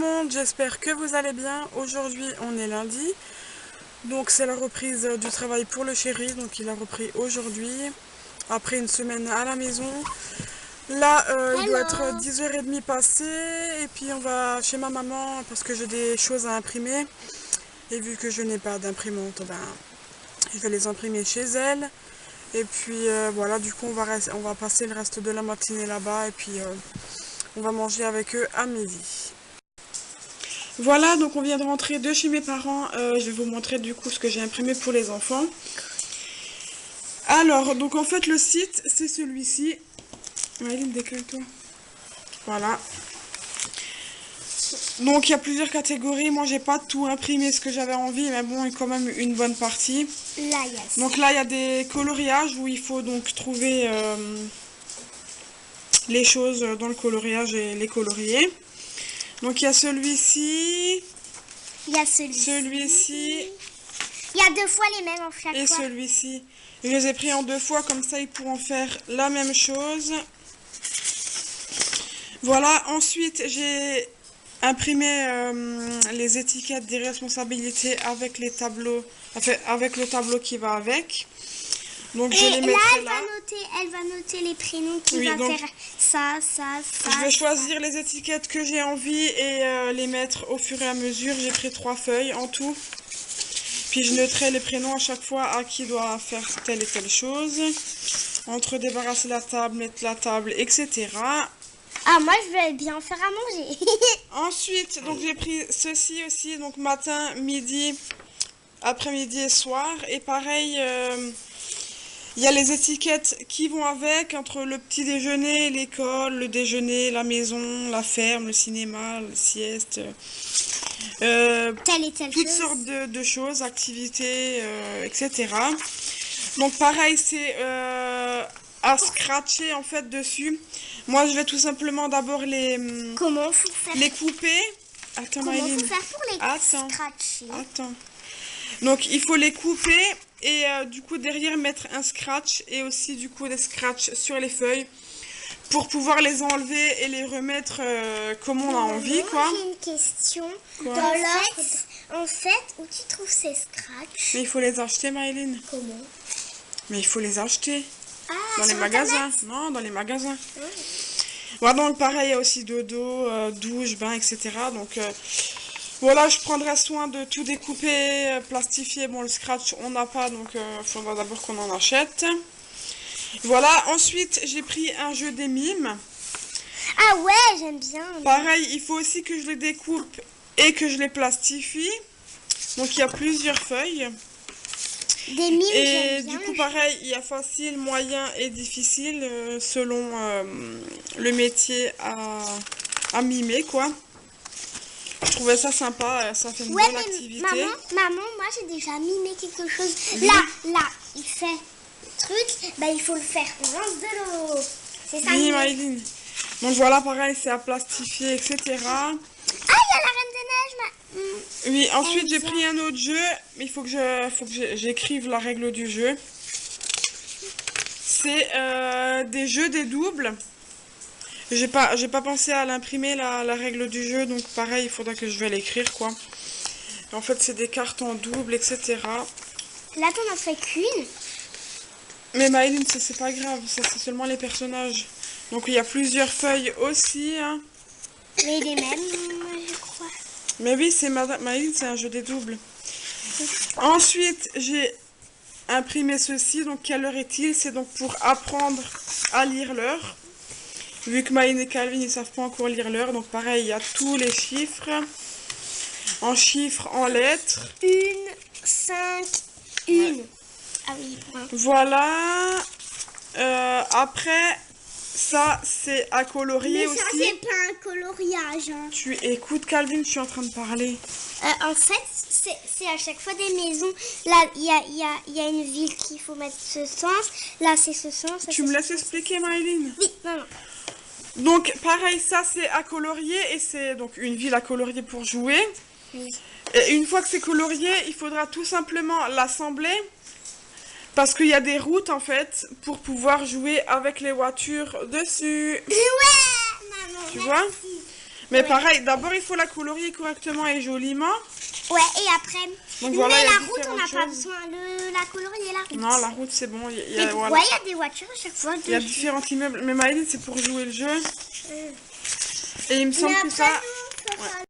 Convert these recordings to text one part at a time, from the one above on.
monde, j'espère que vous allez bien. Aujourd'hui on est lundi, donc c'est la reprise du travail pour le chéri, donc il a repris aujourd'hui, après une semaine à la maison. Là il doit être 10h30 passé, et puis on va chez ma maman parce que j'ai des choses à imprimer. Et vu que je n'ai pas d'imprimante, je vais les imprimer chez elle. Et puis voilà, du coup on va passer le reste de la matinée là-bas, et puis on va manger avec eux à midi. Voilà, donc on vient de rentrer de chez mes parents. Je vais vous montrer du coup ce que j'ai imprimé pour les enfants. Alors, donc en fait le site c'est celui-ci. Maëline, décale-toi. Voilà. Donc il y a plusieurs catégories. Moi j'ai pas tout imprimé ce que j'avais envie, mais bon, il y a quand même une bonne partie. Là, yes. Donc là il y a des coloriages où il faut donc trouver les choses dans le coloriage et les colorier. Donc il y a celui-ci. Il y a celui-ci. Il y a deux fois les mêmes en chaque et fois. celui-ci. Je les ai pris en deux fois, comme ça ils pourront faire la même chose. Voilà, ensuite j'ai imprimé les étiquettes des responsabilités avec les tableaux, enfin, avec le tableau qui va avec. Donc je les mettrai là. Elle va noter les prénoms qui va faire ça. Je vais choisir les étiquettes que j'ai envie et les mettre au fur et à mesure. J'ai pris 3 feuilles en tout. Puis je noterai les prénoms à chaque fois à qui doit faire telle et telle chose. Entre débarrasser la table, mettre la table, etc. Ah, moi je vais bien faire à manger. Ensuite, donc j'ai pris ceci aussi, donc matin, midi, après-midi et soir. Et pareil, il y a les étiquettes qui vont avec, entre le petit déjeuner, l'école, le déjeuner, la maison, la ferme, le cinéma, la sieste. Telle et telle toutes sortes de choses, activités, etc. Donc pareil, c'est à scratcher en fait dessus. Moi je vais tout simplement d'abord les couper. Attends, Maëline. Comment faut faire pour les scratcher? Attends. Donc il faut les couper et du coup derrière mettre un scratch et aussi du coup des scratchs sur les feuilles pour pouvoir les enlever et les remettre comme on a envie, quoi. J'ai une question. En fait, où tu trouves ces scratchs? Mais il faut les acheter, Maëline. Comment? Mais il faut les acheter. Dans les sur magasins. Internet? Non, dans les magasins. Voilà, donc pareil, il y a aussi dodo, douche, bain, etc. Donc voilà, je prendrai soin de tout découper, plastifier. Bon, le scratch, on n'a pas, donc il faudra d'abord qu'on en achète. Voilà, ensuite, j'ai pris un jeu des mimes. Ah ouais, j'aime bien. Pareil, il faut aussi que je les découpe et que je les plastifie. Donc, il y a plusieurs feuilles. Des mimes, et du coup, pareil, il y a facile, moyen et difficile selon le métier à mimer, quoi. Je trouvais ça sympa, ça fait une bonne activité. Maman, moi j'ai déjà mimé quelque chose. Oui. Là, il fait truc, bah il faut le faire dans de l'eau. C'est ça. Oui, Maëline. Donc voilà, pareil, c'est à plastifier, etc. Ah, il y a la Reine des Neiges. Oui, ensuite j'ai pris un autre jeu, mais il faut que j'écrive la règle du jeu. C'est des jeux des doubles. J'ai pas pensé à l'imprimer, la règle du jeu, donc pareil, il faudra que je vais l'écrire, quoi. En fait, c'est des cartes en double, etc. Là, t'en as fait qu'une. Mais Maëline, c'est pas grave, ça c'est seulement les personnages. Donc il y a plusieurs feuilles aussi, hein. Mais les mêmes, je crois. Mais oui, c'est Maëline, c'est un jeu des doubles. Ensuite, j'ai imprimé ceci, donc quelle heure est-il? C'est donc pour apprendre à lire l'heure. Vu que Maëline et Calvin, ils savent pas encore lire l'heure, donc pareil, il y a tous les chiffres. En chiffres, en lettres. 1, 5, 1. Ouais. Ah oui, point. Voilà. Après, ça, c'est à colorier aussi. Mais ça, c'est pas un coloriage. Hein. Tu écoutes, Calvin, je suis en train de parler. En fait, c'est à chaque fois des maisons. Là, il y a une ville qu'il faut mettre ce sens. Là, c'est ce sens. Tu me laisses expliquer, Maëline? Oui, non. Donc, pareil, ça, c'est à colorier. Et c'est donc une ville à colorier pour jouer. Oui. Et une fois que c'est colorié, il faudra tout simplement l'assembler. Parce qu'il y a des routes, en fait, pour pouvoir jouer avec les voitures dessus. Ouais, maman. Tu vois? Mais Ouais. pareil, d'abord il faut la colorier correctement et joliment. Ouais, et après. Donc voilà, mais il y a la route, on différentes n'a pas choses. besoin de la colorier, la route. Non, la route c'est bon. Mais Voilà. pourquoi il y a des voitures à chaque fois Il y a dessus différents immeubles. Mais Maëlyn, c'est pour jouer le jeu. Et il me Mais semble que après, ça... nous, on fera-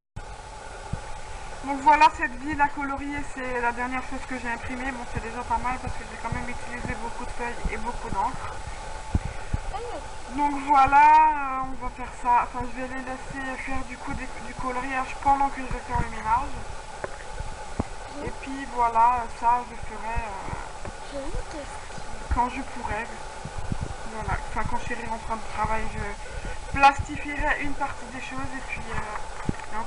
Donc voilà, cette ville à colorier, c'est la dernière chose que j'ai imprimée. Bon, c'est déjà pas mal parce que j'ai quand même utilisé beaucoup de feuilles et beaucoup d'encre. Donc voilà, on va faire ça. Enfin, je vais les laisser faire du coup du coloriage pendant que je vais faire le ménage. Et puis voilà, ça je ferai J'ai une question. quand je pourrai. Voilà, enfin quand Chérie rentrera du travail, je plastifierai une partie des choses et puis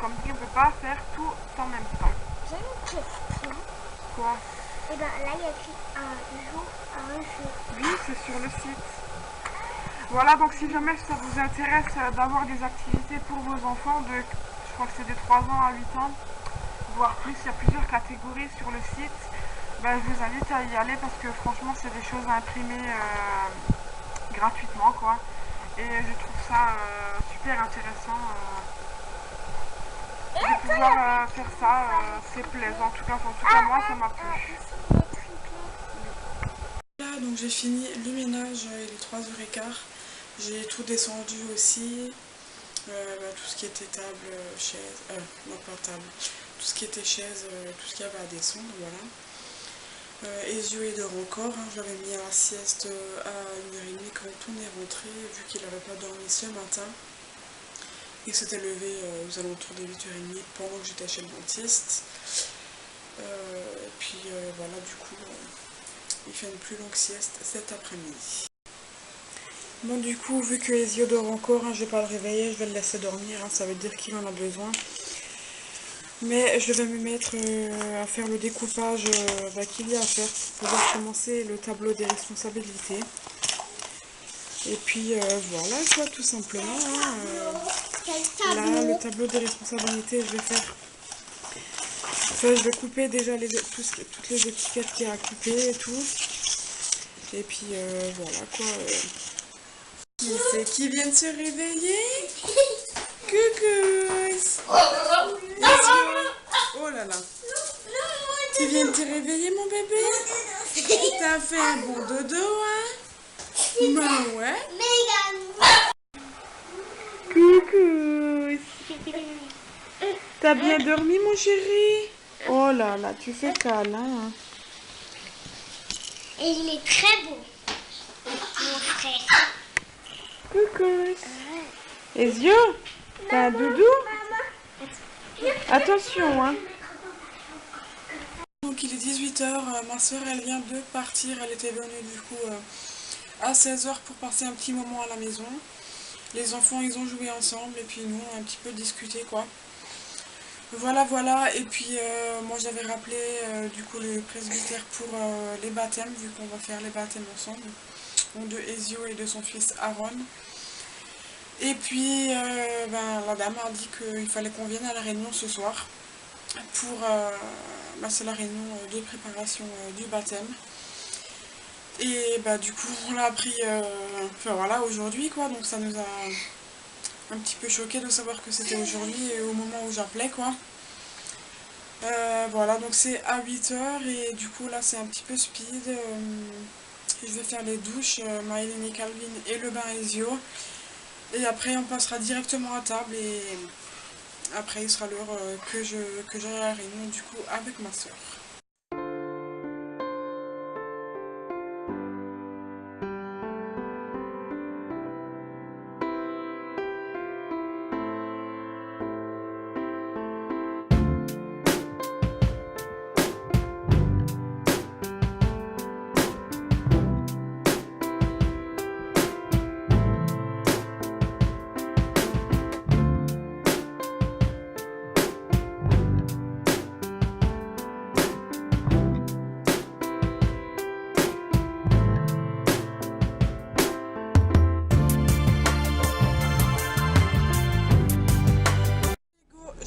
comme dit, on ne peut pas faire tout en même temps. J'ai une question. Quoi? Et ben là, il y a écrit un jour, un jeu. Oui, c'est sur le site. Voilà, donc si jamais ça vous intéresse d'avoir des activités pour vos enfants, je crois que c'est de 3 ans à 8 ans, voire plus, il y a plusieurs catégories sur le site, ben, je vous invite à y aller parce que franchement c'est des choses à imprimer gratuitement quoi. Et je trouve ça super intéressant de pouvoir faire ça, c'est plaisant, en tout cas moi ça m'a plu. Là, donc j'ai fini le ménage, il est 3h15. J'ai tout descendu aussi, tout ce qui était table, chaise, non pas table, tout ce qui était chaise, tout ce qu'il y avait à descendre, voilà. Ezio est dehors encore, hein, je l'avais mis à la sieste à 1h30 quand on est rentré, vu qu'il n'avait pas dormi ce matin. Il s'était levé aux alentours de 8h30 pendant que j'étais chez le dentiste. Et puis voilà, du coup, il fait une plus longue sieste cet après-midi. Bon, du coup, vu que Ezio dort encore, hein, je vais pas le réveiller, je vais le laisser dormir, hein, ça veut dire qu'il en a besoin. Mais je vais me mettre à faire le découpage qu'il y a à faire pour pouvoir commencer le tableau des responsabilités. Et puis voilà quoi, tout simplement. Hein, là, le tableau des responsabilités, je vais faire. Enfin, je vais couper déjà toutes les étiquettes qu'il y a à couper et tout. Et puis voilà quoi. Qui c'est qui vient de se réveiller? Coucou! Oh là là! Tu viens de te réveiller mon bébé? T'as fait un bon dodo, hein? Bah ouais! Coucou! T'as bien dormi mon chéri? Oh là là, tu fais câlin. Et il est très beau, mon frère. Coucou! Ezio? T'as un doudou? Attention, hein! Donc il est 18h, ma soeur elle vient de partir, elle était venue du coup à 16h pour passer un petit moment à la maison. Les enfants ils ont joué ensemble et puis nous on a un petit peu discuté quoi. Voilà, et puis moi j'avais rappelé du coup le presbytère pour les baptêmes, vu qu'on va faire les baptêmes ensemble, donc de Ezio et de son fils Aaron. Et puis la dame a dit qu'il fallait qu'on vienne à la réunion ce soir pour c'est la réunion de préparation du baptême. Et du coup on l'a appris voilà aujourd'hui quoi, donc ça nous a un petit peu choqué de savoir que c'était aujourd'hui et au moment où j'appelais quoi. Voilà, donc c'est à 8h et du coup là c'est un petit peu speed. Je vais faire les douches, Maëlyn et Calvin et le bain Ezio. Et après on passera directement à table et après il sera l'heure que j'aille à la réunion du coup avec ma soeur.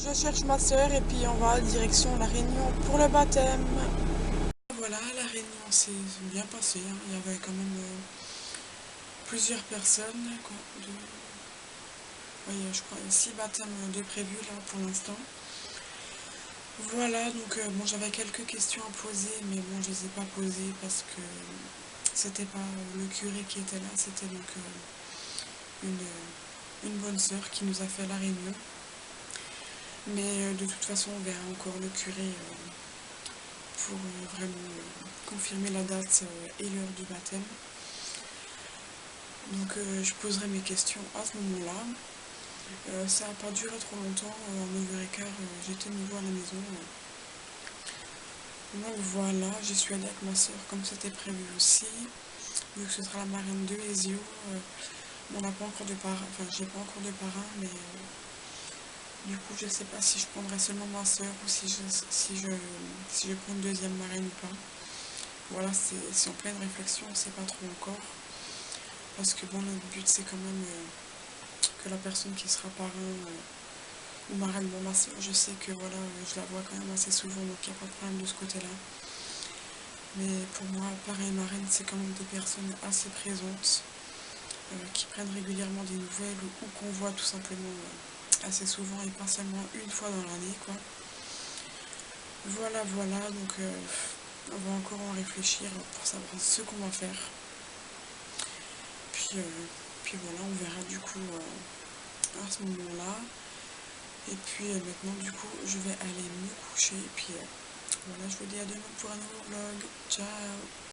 Je cherche ma soeur et puis on va direction la réunion pour le baptême. Voilà, la réunion s'est bien passée, hein. Il y avait quand même plusieurs personnes, quoi, voyez, je crois, 6 baptêmes de prévus là pour l'instant. Voilà, donc bon, j'avais quelques questions à poser, mais bon, je les ai pas posées parce que c'était pas le curé qui était là, c'était donc une bonne sœur qui nous a fait la réunion. Mais de toute façon, on verra encore le curé pour vraiment confirmer la date et l'heure du baptême. Donc je poserai mes questions à ce moment-là. Ça n'a pas duré trop longtemps, à 9h15 j'étais de nouveau à la maison. Donc voilà, j'y suis allée avec ma soeur comme c'était prévu aussi. Vu que ce sera la marraine de Ezio, on n'a pas encore de parrain, enfin j'ai pas encore de parrain, mais du coup je sais pas si je prendrai seulement ma soeur ou si je prends une deuxième marraine ou pas. Voilà, c'est en pleine réflexion, on sait pas trop encore. Parce que bon, notre but c'est quand même que la personne qui sera parrain ou marraine, bon ma soeur, je sais que voilà, je la vois quand même assez souvent, donc il n'y a pas de problème de ce côté-là. Mais pour moi, parrain et marraine, c'est quand même des personnes assez présentes, qui prennent régulièrement des nouvelles ou qu'on voit tout simplement assez souvent et pas seulement une fois dans l'année, quoi. Voilà, voilà, donc on va encore en réfléchir pour savoir ce qu'on va faire. Puis voilà, on verra du coup à ce moment-là. Et puis maintenant, du coup, je vais aller me coucher. Et puis voilà, je vous dis à demain pour un nouveau vlog. Ciao!